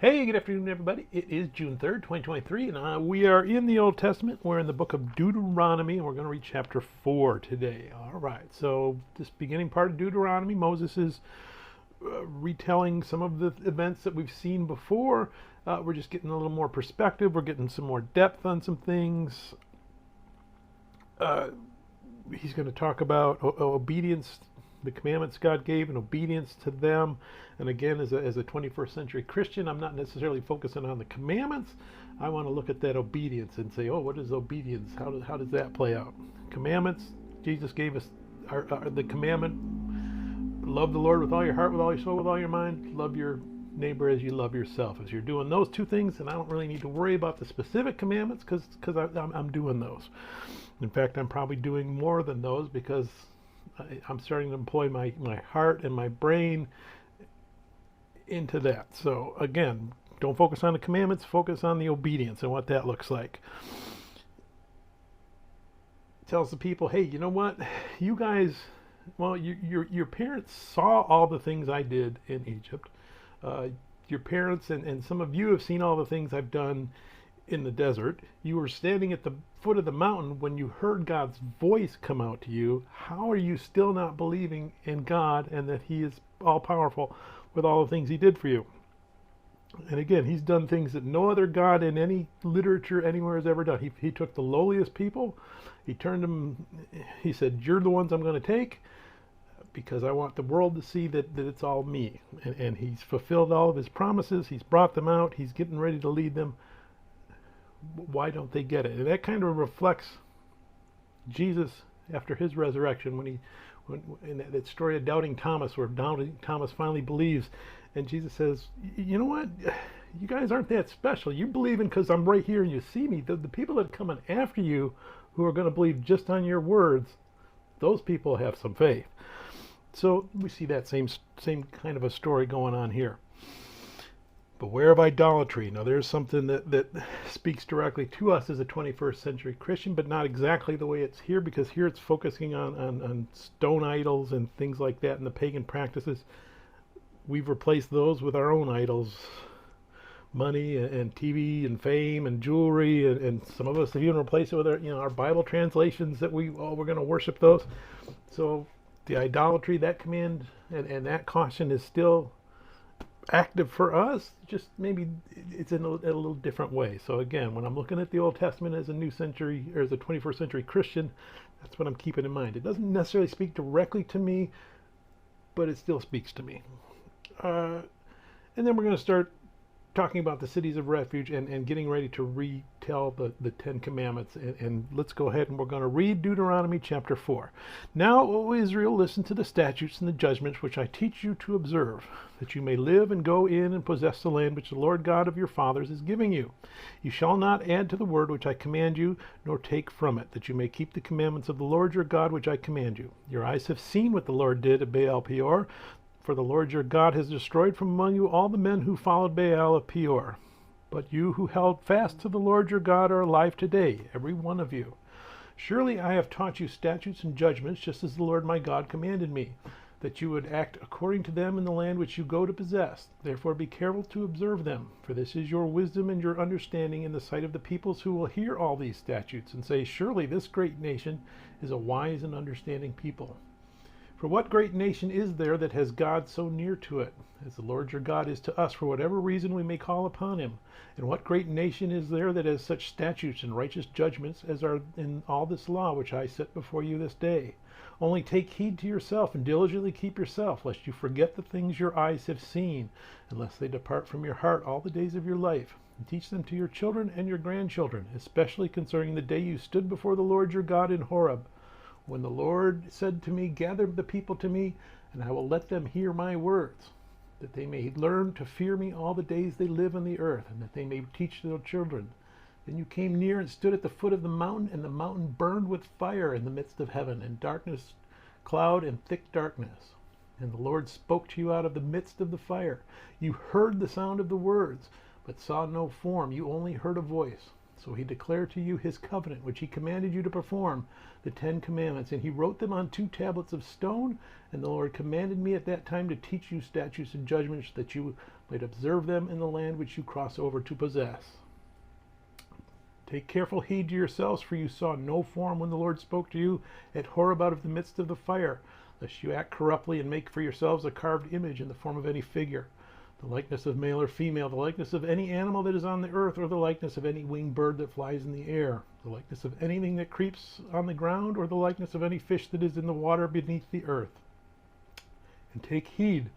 Hey, good afternoon, everybody. It is June 3rd, 2023, and we are in the Old Testament. We're in the book of Deuteronomy, and we're going to read chapter 4 today. All right, so this beginning part of Deuteronomy, Moses is retelling some of the events that we've seen before. We're just getting a little more perspective. We're getting some more depth on some things. He's going to talk about obedience, the commandments God gave, and obedience to them. And again, as a 21st century Christian, I'm not necessarily focusing on the commandments. I want to look at that obedience and say, oh, what is obedience? How does that play out? Commandments, Jesus gave us the commandment, love the Lord with all your heart, with all your soul, with all your mind. Love your neighbor as you love yourself. As you're doing those two things, and I don't really need to worry about the specific commandments because I'm doing those. In fact, I'm probably doing more than those because I'm starting to employ my heart and my brain into that. So again, don't focus on the commandments, focus on the obedience and what that looks like. Tells the people, hey, you know what? You guys, well, your parents saw all the things I did in Egypt. Your parents and some of you have seen all the things I've done in the desert. You were standing at the foot of the mountain when you heard God's voice come out to you. How are you still not believing in God and that He is all powerful with all the things He did for you? And again, He's done things that no other God in any literature anywhere has ever done. He took the lowliest people, He turned them, He said, you're the ones I'm going to take because I want the world to see that it's all me. And He's fulfilled all of His promises. He's brought them out. He's getting ready to lead them. Why don't they get it? And that kind of reflects Jesus after His resurrection when in that story of doubting Thomas, where doubting Thomas finally believes, and Jesus says, you know what, you guys aren't that special. You're believing because I'm right here and you see me. The people that are coming after you, who are going to believe just on your words, those people have some faith. So we see that same kind of a story going on here. Beware of idolatry. Now there's something that speaks directly to us as a 21st century Christian, but not exactly the way it's here, because here it's focusing on stone idols and things like that and the pagan practices. We've replaced those with our own idols, money and TV and fame and jewelry, and some of us have even replaced it with our Bible translations that we're going to worship those. So the idolatry, that command and that caution is still active for us, just maybe it's in a little different way. So again, when I'm looking at the Old Testament as a new century or as a 21st century Christian, that's what I'm keeping in mind. It doesn't necessarily speak directly to me, but it still speaks to me. And then we're going to start talking about the cities of refuge and getting ready to retell the Ten Commandments. And let's go ahead and we're going to read Deuteronomy chapter 4. Now, O Israel, listen to the statutes and the judgments which I teach you to observe, that you may live and go in and possess the land which the Lord God of your fathers is giving you. You shall not add to the word which I command you, nor take from it, that you may keep the commandments of the Lord your God which I command you. Your eyes have seen what the Lord did at Baal Peor, for the Lord your God has destroyed from among you all the men who followed Baal of Peor. But you who held fast to the Lord your God are alive today, every one of you. Surely I have taught you statutes and judgments, just as the Lord my God commanded me, that you would act according to them in the land which you go to possess. Therefore be careful to observe them, for this is your wisdom and your understanding in the sight of the peoples who will hear all these statutes, and say, surely this great nation is a wise and understanding people. For what great nation is there that has God so near to it, as the Lord your God is to us, for whatever reason we may call upon Him? And what great nation is there that has such statutes and righteous judgments as are in all this law which I set before you this day? Only take heed to yourself and diligently keep yourself, lest you forget the things your eyes have seen, unless they depart from your heart all the days of your life. And teach them to your children and your grandchildren, especially concerning the day you stood before the Lord your God in Horeb, when the Lord said to me, gather the people to me, and I will let them hear my words, that they may learn to fear me all the days they live on the earth, and that they may teach their children. Then you came near and stood at the foot of the mountain, and the mountain burned with fire in the midst of heaven, and darkness, cloud, and thick darkness. And the Lord spoke to you out of the midst of the fire. You heard the sound of the words, but saw no form. You only heard a voice. So he declared to you his covenant, which he commanded you to perform, the 10 commandments. And he wrote them on 2 tablets of stone. And the Lord commanded me at that time to teach you statutes and judgments, that you might observe them in the land which you cross over to possess. Take careful heed to yourselves, for you saw no form when the Lord spoke to you at Horeb out of the midst of the fire, lest you act corruptly and make for yourselves a carved image in the form of any figure, the likeness of male or female, the likeness of any animal that is on the earth, or the likeness of any winged bird that flies in the air, the likeness of anything that creeps on the ground, or the likeness of any fish that is in the water beneath the earth. And take heed,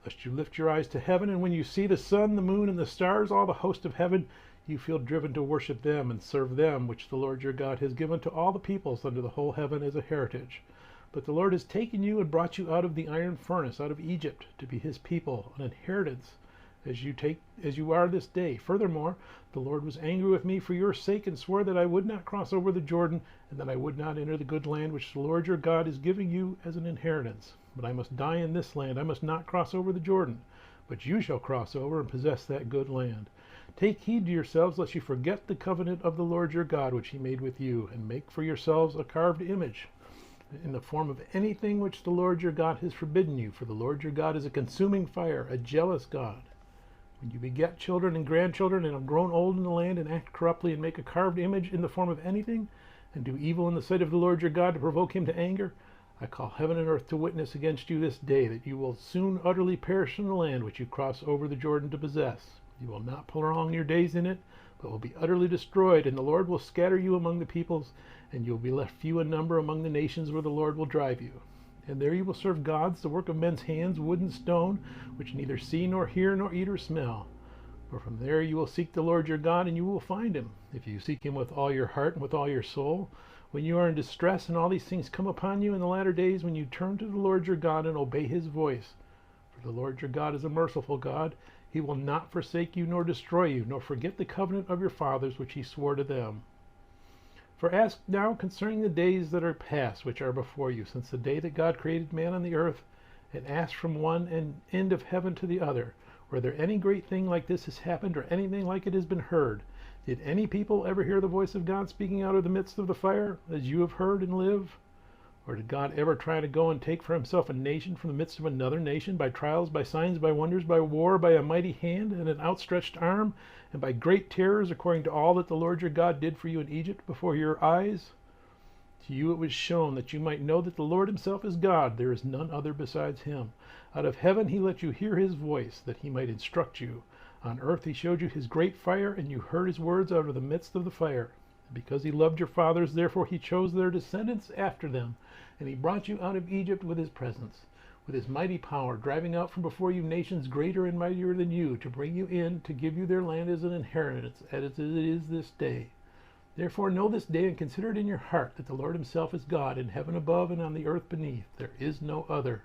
lest you lift your eyes to heaven, and when you see the sun, the moon, and the stars, all the host of heaven, you feel driven to worship them and serve them, which the Lord your God has given to all the peoples under the whole heaven as a heritage. But the Lord has taken you and brought you out of the iron furnace, out of Egypt, to be his people, an inheritance, as you are this day. Furthermore, the Lord was angry with me for your sake, and swore that I would not cross over the Jordan, and that I would not enter the good land which the Lord your God is giving you as an inheritance. But I must die in this land. I must not cross over the Jordan. But you shall cross over and possess that good land. Take heed to yourselves, lest you forget the covenant of the Lord your God, which he made with you, and make for yourselves a carved image in the form of anything which the Lord your God has forbidden you. For the Lord your God is a consuming fire, a jealous God. When you beget children and grandchildren, and have grown old in the land, and act corruptly, and make a carved image in the form of anything, and do evil in the sight of the Lord your God to provoke him to anger, I call heaven and earth to witness against you this day, that you will soon utterly perish from the land which you cross over the Jordan to possess. You will not prolong your days in it, but will be utterly destroyed, and the Lord will scatter you among the peoples, and you will be left few in number among the nations where the Lord will drive you. And there you will serve gods, the work of men's hands, wood and stone, which neither see nor hear nor eat or smell. For from there you will seek the Lord your God, and you will find him, if you seek him with all your heart and with all your soul. When you are in distress and all these things come upon you in the latter days, when you turn to the Lord your God and obey his voice. For the Lord your God is a merciful God. He will not forsake you nor destroy you, nor forget the covenant of your fathers which he swore to them. For ask now concerning the days that are past, which are before you, since the day that God created man on the earth, and ask from one end of heaven to the other, whether any great thing like this has happened, or anything like it has been heard. Did any people ever hear the voice of God speaking out of the midst of the fire, as you have heard and live? Or did God ever try to go and take for himself a nation from the midst of another nation, by trials, by signs, by wonders, by war, by a mighty hand and an outstretched arm, and by great terrors, according to all that the Lord your God did for you in Egypt before your eyes? To you it was shown, that you might know that the Lord himself is God. There is none other besides him. Out of heaven he let you hear his voice, that he might instruct you. On earth he showed you his great fire, and you heard his words out of the midst of the fire. Because he loved your fathers, therefore he chose their descendants after them, and he brought you out of Egypt with his presence, with his mighty power, driving out from before you nations greater and mightier than you, to bring you in, to give you their land as an inheritance, as it is this day. Therefore know this day, and consider it in your heart, that the Lord himself is God, in heaven above and on the earth beneath. There is no other.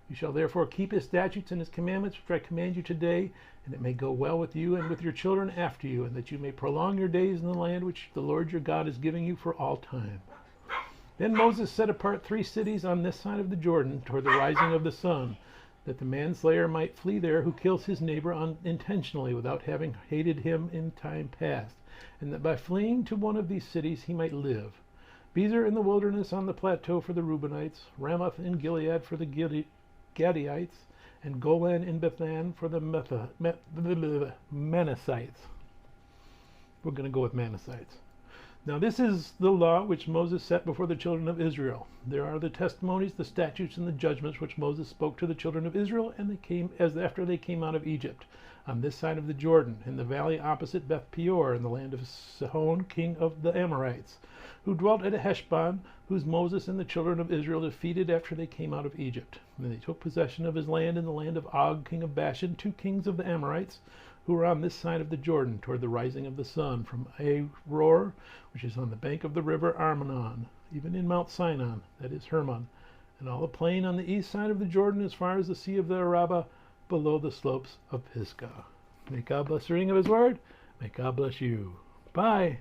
You shall therefore keep his statutes and his commandments, which I command you today, and it may go well with you and with your children after you, and that you may prolong your days in the land which the Lord your God is giving you for all time. Then Moses set apart 3 cities on this side of the Jordan, toward the rising of the sun, that the manslayer might flee there who kills his neighbor unintentionally, without having hated him in time past, and that by fleeing to one of these cities he might live. Bezer in the wilderness on the plateau for the Reubenites, Ramoth in Gilead for the Gadiites, and Golan in Bethan for the Manassites. We're going to go with Manassites. Now this is the law which Moses set before the children of Israel. There are the testimonies, the statutes, and the judgments which Moses spoke to the children of Israel, and after they came out of Egypt, on this side of the Jordan, in the valley opposite Beth Peor, in the land of Sihon, king of the Amorites, who dwelt at Heshbon, whose Moses and the children of Israel defeated after they came out of Egypt. And they took possession of his land in the land of Og, king of Bashan, 2 kings of the Amorites, who were on this side of the Jordan, toward the rising of the sun, from Aror, which is on the bank of the river Arnon, even in Mount Sinai, that is Hermon, and all the plain on the east side of the Jordan, as far as the sea of the Arabah, below the slopes of Pisgah. May God bless the reading of his word. May God bless you. Bye.